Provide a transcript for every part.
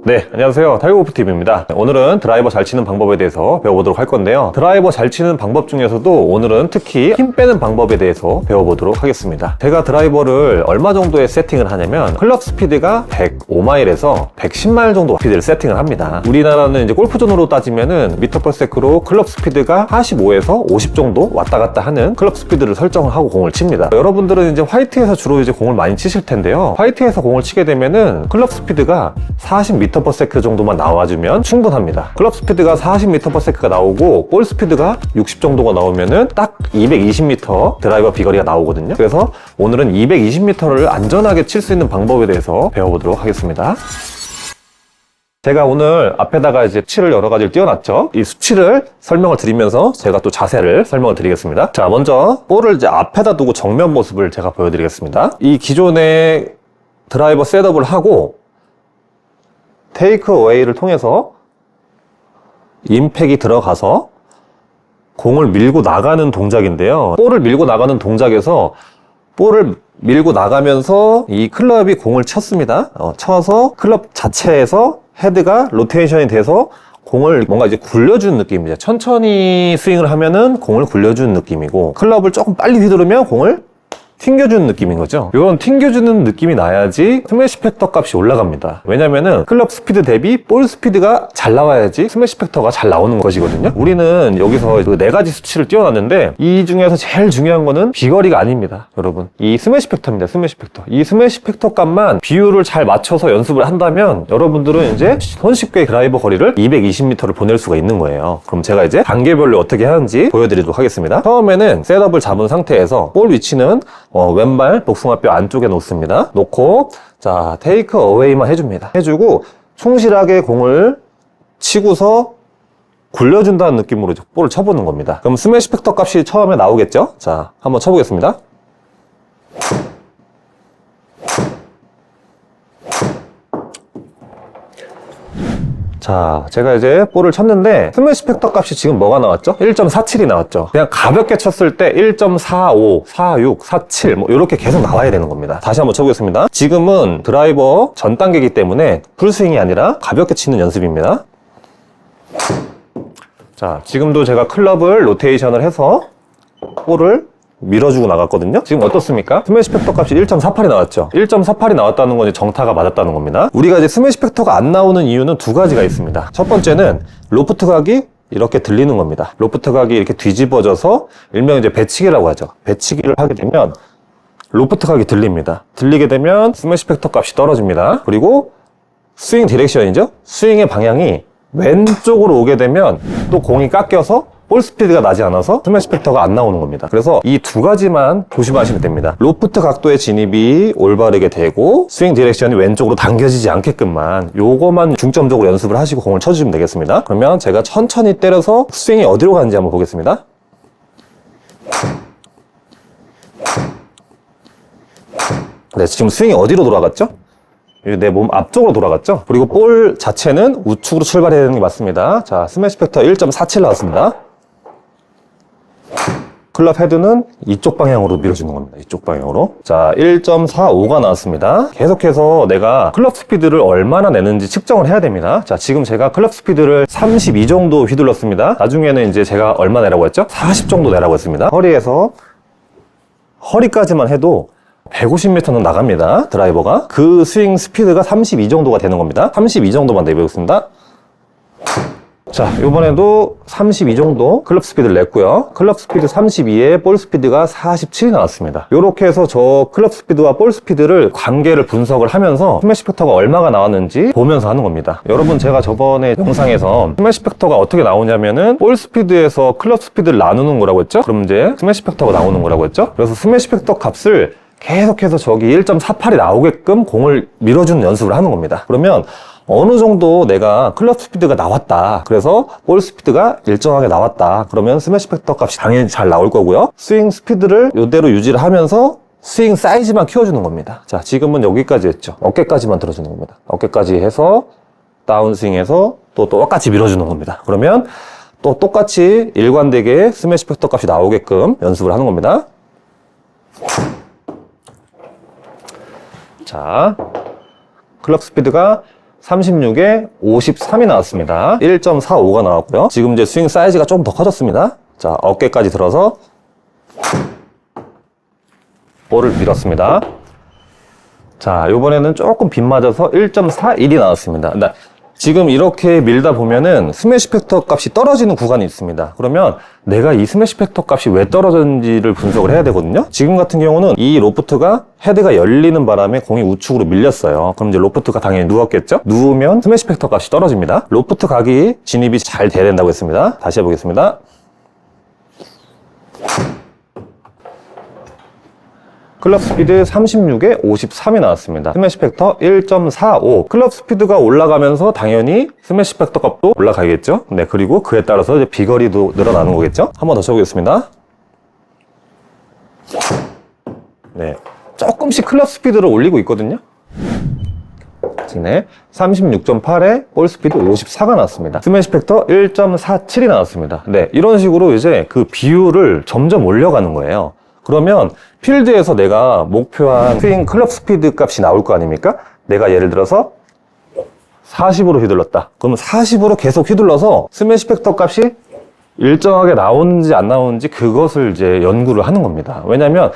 네, 안녕하세요. 타이거골프TV입니다. 오늘은 드라이버 잘 치는 방법에 대해서 배워보도록 할 건데요. 드라이버 잘 치는 방법 중에서도 오늘은 특히 힘 빼는 방법에 대해서 배워보도록 하겠습니다. 제가 드라이버를 얼마 정도의 세팅을 하냐면 클럽 스피드가 105마일에서 110마일 정도 스피드를 세팅을 합니다. 우리나라는 이제 골프존으로 따지면은 미터 퍼 세크로 클럽 스피드가 45에서 50 정도 왔다 갔다 하는 클럽 스피드를 설정을 하고 공을 칩니다. 여러분들은 이제 화이트에서 주로 이제 공을 많이 치실 텐데요. 화이트에서 공을 치게 되면은 클럽 스피드가 40m per second 정도만 나와주면 충분합니다. 클럽 스피드가 40m per second가 나오고 볼 스피드가 60 정도가 나오면은 딱 220m 드라이버 비거리가 나오거든요. 그래서 오늘은 220m를 안전하게 칠 수 있는 방법에 대해서 배워보도록 하겠습니다. 제가 오늘 앞에다가 이제 수치를 여러 가지를 띄워놨죠. 이 수치를 설명을 드리면서 제가 또 자세를 설명을 드리겠습니다. 자, 먼저 볼을 이제 앞에다 두고 정면 모습을 제가 보여드리겠습니다. 이 기존의 드라이버 셋업을 하고 테이크 어웨이를 통해서 임팩이 들어가서 공을 밀고 나가는 동작인데요. 볼을 밀고 나가는 동작에서 볼을 밀고 나가면서 이 클럽이 공을 쳤습니다. 쳐서 클럽 자체에서 헤드가 로테이션이 돼서 공을 뭔가 이제 굴려주는 느낌입니다. 천천히 스윙을 하면은 공을 굴려주는 느낌이고, 클럽을 조금 빨리 휘두르면 공을 튕겨주는 느낌인 거죠. 이건 튕겨주는 느낌이 나야지 스매시 팩터 값이 올라갑니다. 왜냐면은 클럽 스피드 대비 볼 스피드가 잘 나와야지 스매시 팩터가 잘 나오는 것이거든요. 우리는 여기서 그 4가지 수치를 띄워놨는데 이 중에서 제일 중요한 거는 비거리가 아닙니다. 여러분, 이 스매시 팩터입니다. 스매시 팩터. 이 스매시 팩터 값만 비율을 잘 맞춰서 연습을 한다면 여러분들은 이제 손쉽게 드라이버 거리를 220m를 보낼 수가 있는 거예요. 그럼 제가 이제 단계별로 어떻게 하는지 보여드리도록 하겠습니다. 처음에는 셋업을 잡은 상태에서 볼 위치는 왼발 복숭아뼈 안쪽에 놓습니다. 놓고 자, 테이크 어웨이만 해줍니다. 해주고 충실하게 공을 치고서 굴려준다는 느낌으로 볼을 쳐보는 겁니다. 그럼 스매시 팩터 값이 처음에 나오겠죠? 자, 한번 쳐보겠습니다. 자, 제가 이제 볼을 쳤는데 스매시 팩터 값이 지금 뭐가 나왔죠? 1.47이 나왔죠. 그냥 가볍게 쳤을 때 1.45, 46, 47 뭐 이렇게 계속 나와야 되는 겁니다. 다시 한번 쳐보겠습니다. 지금은 드라이버 전 단계이기 때문에 풀스윙이 아니라 가볍게 치는 연습입니다. 자, 지금도 제가 클럽을 로테이션을 해서 볼을 밀어주고 나갔거든요. 지금 어떻습니까? 스매시 팩터 값이 1.48이 나왔죠. 1.48이 나왔다는 건 이제 정타가 맞았다는 겁니다. 우리가 이제 스매시 팩터가 안 나오는 이유는 2가지가 있습니다. 첫 번째는 로프트 각이 이렇게 들리는 겁니다. 로프트 각이 이렇게 뒤집어져서 일명 이제 배치기라고 하죠. 배치기를 하게 되면 로프트 각이 들립니다. 들리게 되면 스매시 팩터 값이 떨어집니다. 그리고 스윙 디렉션이죠. 스윙의 방향이 왼쪽으로 오게 되면 또 공이 깎여서 볼 스피드가 나지 않아서 스매시 팩터가 안 나오는 겁니다. 그래서 이 2가지만 조심하시면 됩니다. 로프트 각도의 진입이 올바르게 되고 스윙 디렉션이 왼쪽으로 당겨지지 않게끔만 요거만 중점적으로 연습을 하시고 공을 쳐주시면 되겠습니다. 그러면 제가 천천히 때려서 스윙이 어디로 가는지 한번 보겠습니다. 네, 지금 스윙이 어디로 돌아갔죠? 내 몸 앞쪽으로 돌아갔죠? 그리고 볼 자체는 우측으로 출발해야 되는 게 맞습니다. 자, 스매시 팩터 1.47 나왔습니다. 클럽 헤드는 이쪽 방향으로 밀어주는 겁니다. 이쪽 방향으로. 자, 1.45가 나왔습니다. 계속해서 내가 클럽 스피드를 얼마나 내는지 측정을 해야 됩니다. 자, 지금 제가 클럽 스피드를 32 정도 휘둘렀습니다. 나중에는 이제 제가 얼마 내라고 했죠? 40 정도 내라고 했습니다. 허리에서 허리까지만 해도 150m는 나갑니다. 드라이버가. 그 스윙 스피드가 32 정도가 되는 겁니다. 32 정도만 내보겠습니다. 자, 이번에도 32 정도 클럽 스피드를 냈고요. 클럽 스피드 32에 볼 스피드가 47이 나왔습니다. 이렇게 해서 저 클럽 스피드와 볼 스피드를 관계를 분석을 하면서 스매시 팩터가 얼마가 나왔는지 보면서 하는 겁니다. 여러분, 제가 저번에 영상에서 스매시 팩터가 어떻게 나오냐면은 볼 스피드에서 클럽 스피드를 나누는 거라고 했죠? 그럼 이제 스매시 팩터가 나오는 거라고 했죠? 그래서 스매시 팩터 값을 계속해서 저기 1.48이 나오게끔 공을 밀어주는 연습을 하는 겁니다. 그러면 어느 정도 내가 클럽 스피드가 나왔다, 그래서 볼 스피드가 일정하게 나왔다, 그러면 스매시 팩터 값이 당연히 잘 나올 거고요. 스윙 스피드를 이대로 유지를 하면서 스윙 사이즈만 키워주는 겁니다. 자, 지금은 여기까지 했죠. 어깨까지만 들어주는 겁니다. 어깨까지 해서 다운스윙해서 또 똑같이 밀어주는 겁니다. 그러면 또 똑같이 일관되게 스매시 팩터 값이 나오게끔 연습을 하는 겁니다. 자, 클럽 스피드가 36에 53이 나왔습니다. 1.45가 나왔고요. 지금 이제 스윙 사이즈가 조금 더 커졌습니다. 자, 어깨까지 들어서 볼을 밀었습니다. 자, 요번에는 조금 빗 맞아서 1.41이 나왔습니다. 지금 이렇게 밀다 보면은 스매시 팩터 값이 떨어지는 구간이 있습니다. 그러면 내가 이 스매시 팩터 값이 왜 떨어졌는지를 분석을 해야 되거든요. 지금 같은 경우는 이 로프트가 헤드가 열리는 바람에 공이 우측으로 밀렸어요. 그럼 이제 로프트가 당연히 누웠겠죠? 누우면 스매시 팩터 값이 떨어집니다. 로프트 각이 진입이 잘 돼야 된다고 했습니다. 다시 해보겠습니다. 클럽 스피드 36에 53이 나왔습니다. 스매시 팩터 1.45. 클럽 스피드가 올라가면서 당연히 스매시 팩터 값도 올라가겠죠? 네, 그리고 그에 따라서 이제 비거리도 늘어나는 거겠죠? 한 번 더 쳐보겠습니다. 네, 조금씩 클럽 스피드를 올리고 있거든요. 네, 36.8에 볼 스피드 54가 나왔습니다. 스매시 팩터 1.47이 나왔습니다. 네, 이런 식으로 이제 그 비율을 점점 올려가는 거예요. 그러면 필드에서 내가 목표한 스윙 클럽 스피드 값이 나올 거 아닙니까? 내가 예를 들어서 40으로 휘둘렀다. 그러면 40으로 계속 휘둘러서 스매시 팩터 값이 일정하게 나오는지 안 나오는지 그것을 이제 연구를 하는 겁니다. 왜냐면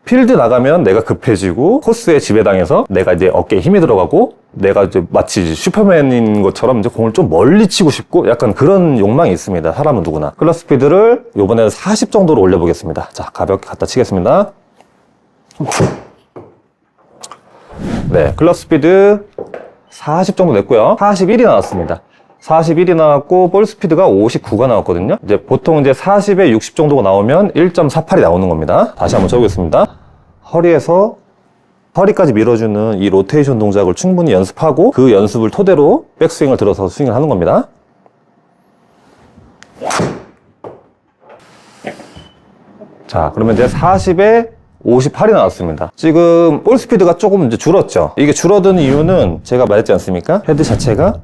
필드 나가면 내가 급해지고 코스에 지배당해서 내가 이제 어깨에 힘이 들어가고 내가 이제 마치 슈퍼맨인 것처럼 이제 공을 좀 멀리 치고 싶고 약간 그런 욕망이 있습니다. 사람은 누구나. 클럽 스피드를 이번에는 40 정도로 올려보겠습니다. 자, 가볍게 갖다 치겠습니다. 네, 클럽 스피드 40 정도 냈고요. 41이 나왔습니다. 41이 나왔고 볼 스피드가 59가 나왔거든요. 이제 보통 이제 40에 60 정도가 나오면 1.48이 나오는 겁니다. 다시 한번 쳐보겠습니다. 허리에서 허리까지 밀어주는 이 로테이션 동작을 충분히 연습하고 그 연습을 토대로 백스윙을 들어서 스윙을 하는 겁니다. 자, 그러면 이제 40에 58이 나왔습니다. 지금 볼 스피드가 조금 이제 줄었죠. 이게 줄어든 이유는 제가 말했지 않습니까? 헤드 자체가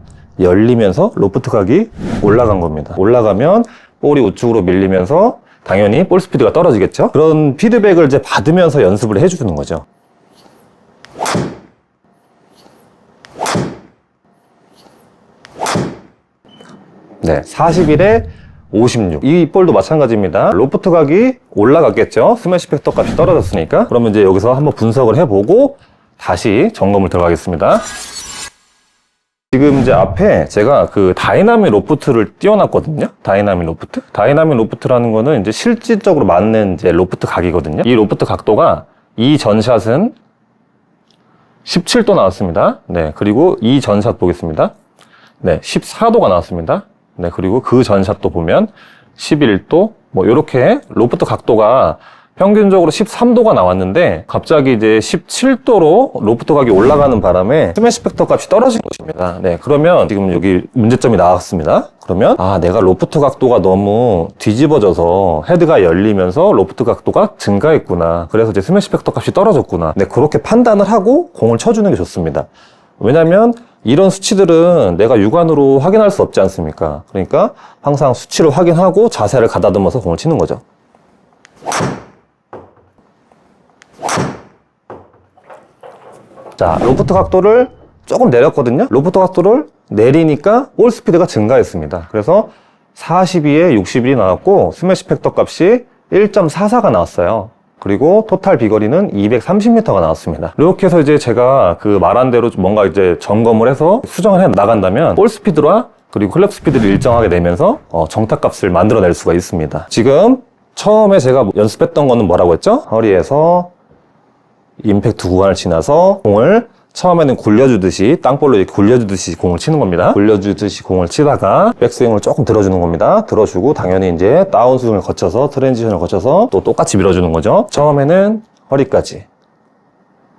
열리면서 로프트 각이 올라간 겁니다. 올라가면 볼이 우측으로 밀리면서 당연히 볼 스피드가 떨어지겠죠. 그런 피드백을 이제 받으면서 연습을 해주는 거죠. 네, 41에 56. 이 볼도 마찬가지입니다. 로프트 각이 올라갔겠죠. 스매시 팩터 값이 떨어졌으니까. 그러면 이제 여기서 한번 분석을 해보고 다시 점검을 들어가겠습니다. 지금 이제 앞에 제가 그 다이나믹 로프트를 띄워놨거든요. 다이나믹 로프트. 다이나믹 로프트라는 거는 이제 실질적으로 맞는 이제 로프트 각이거든요. 이 로프트 각도가 이 전샷은 17도 나왔습니다. 네, 그리고 이 전샷 보겠습니다. 네, 14도가 나왔습니다. 네, 그리고 그 전샷도 보면 11도, 뭐, 요렇게 로프트 각도가 평균적으로 13도가 나왔는데, 갑자기 이제 17도로 로프트 각이 올라가는 바람에 스매시 팩터 값이 떨어진 것입니다. 네, 그러면 지금 여기 문제점이 나왔습니다. 그러면, 내가 로프트 각도가 너무 뒤집어져서 헤드가 열리면서 로프트 각도가 증가했구나. 그래서 이제 스매시 팩터 값이 떨어졌구나. 네, 그렇게 판단을 하고 공을 쳐주는 게 좋습니다. 왜냐면, 이런 수치들은 내가 육안으로 확인할 수 없지 않습니까? 그러니까 항상 수치를 확인하고 자세를 가다듬어서 공을 치는 거죠. 자, 로프트 각도를 조금 내렸거든요. 로프트 각도를 내리니까 볼 스피드가 증가했습니다. 그래서 42에 61이 나왔고 스매시 팩터 값이 1.44가 나왔어요. 그리고 토탈 비거리는 230m가 나왔습니다. 이렇게 해서 이제 제가 그 말한 대로 뭔가 이제 점검을 해서 수정을 해 나간다면 볼 스피드와 그리고 클럽 스피드를 일정하게 내면서 정타값을 만들어낼 수가 있습니다. 지금 처음에 제가 연습했던 거는 뭐라고 했죠? 허리에서 임팩트 구간을 지나서 공을 처음에는 굴려주듯이 땅볼로 이렇게 굴려주듯이 공을 치는 겁니다. 굴려주듯이 공을 치다가 백스윙을 조금 들어주는 겁니다. 들어주고 당연히 이제 다운스윙을 거쳐서 트랜지션을 거쳐서 또 똑같이 밀어주는 거죠. 처음에는 허리까지,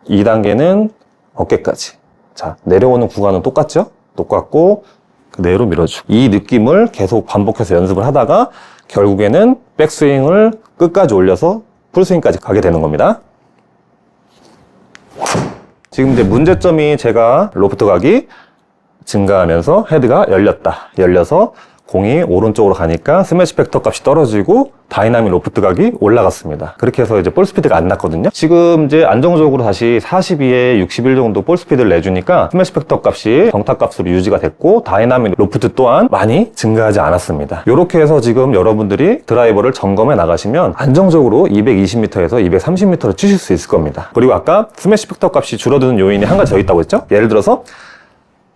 2단계는 어깨까지. 자, 내려오는 구간은 똑같죠? 똑같고 그대로 밀어주고 이 느낌을 계속 반복해서 연습을 하다가 결국에는 백스윙을 끝까지 올려서 풀스윙까지 가게 되는 겁니다. 지금 이제 문제점이 제가 로프트 각이 증가하면서 헤드가 열렸다. 열려서 공이 오른쪽으로 가니까 스매시 팩터 값이 떨어지고 다이나믹 로프트 각이 올라갔습니다. 그렇게 해서 이제 볼 스피드가 안 났거든요. 지금 이제 안정적으로 다시 42에 61 정도 볼 스피드를 내주니까 스매시 팩터 값이 정타 값으로 유지가 됐고 다이나믹 로프트 또한 많이 증가하지 않았습니다. 이렇게 해서 지금 여러분들이 드라이버를 점검해 나가시면 안정적으로 220m에서 230m를 치실 수 있을 겁니다. 그리고 아까 스매시 팩터 값이 줄어드는 요인이 한 가지 더 있다고 했죠? 예를 들어서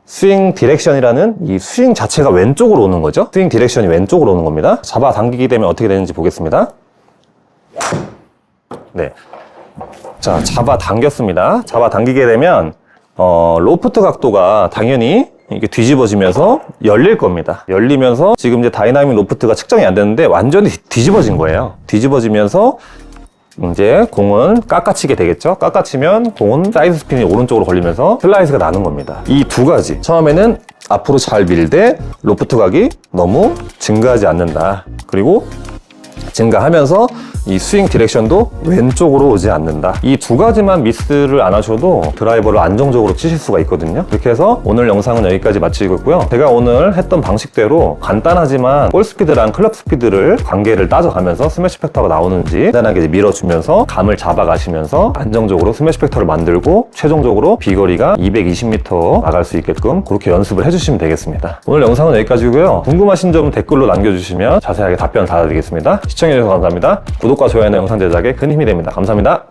스윙 디렉션이라는 이 스윙 자체가 왼쪽으로 오는 거죠. 스윙 디렉션이 왼쪽으로 오는 겁니다. 잡아 당기게 되면 어떻게 되는지 보겠습니다. 네. 자, 잡아 당겼습니다. 잡아 당기게 되면 로프트 각도가 당연히 이게 뒤집어지면서 열릴 겁니다. 열리면서 지금 이제 다이나믹 로프트가 측정이 안 되는데 완전히 뒤집어진 거예요. 뒤집어지면서 이제 공은 깎아치게 되겠죠. 깎아치면 공은 사이드 스핀이 오른쪽으로 걸리면서 슬라이스가 나는 겁니다. 이 두 가지, 처음에는 앞으로 잘 밀되 로프트 각이 너무 증가하지 않는다. 그리고 증가하면서 이 스윙 디렉션도 왼쪽으로 오지 않는다. 이 두 가지만 미스를 안 하셔도 드라이버를 안정적으로 치실 수가 있거든요. 이렇게 해서 오늘 영상은 여기까지 마치고 있고요. 제가 오늘 했던 방식대로 간단하지만 볼 스피드랑 클럽 스피드를 관계를 따져가면서 스매시 팩터가 나오는지 간단하게 밀어주면서 감을 잡아가시면서 안정적으로 스매시 팩터를 만들고 최종적으로 비거리가 220m 나갈 수 있게끔 그렇게 연습을 해주시면 되겠습니다. 오늘 영상은 여기까지고요. 궁금하신 점은 댓글로 남겨주시면 자세하게 답변 달아드리겠습니다. 시청해주셔서 감사합니다. 구독과 좋아요는 영상 제작에 큰 힘이 됩니다. 감사합니다.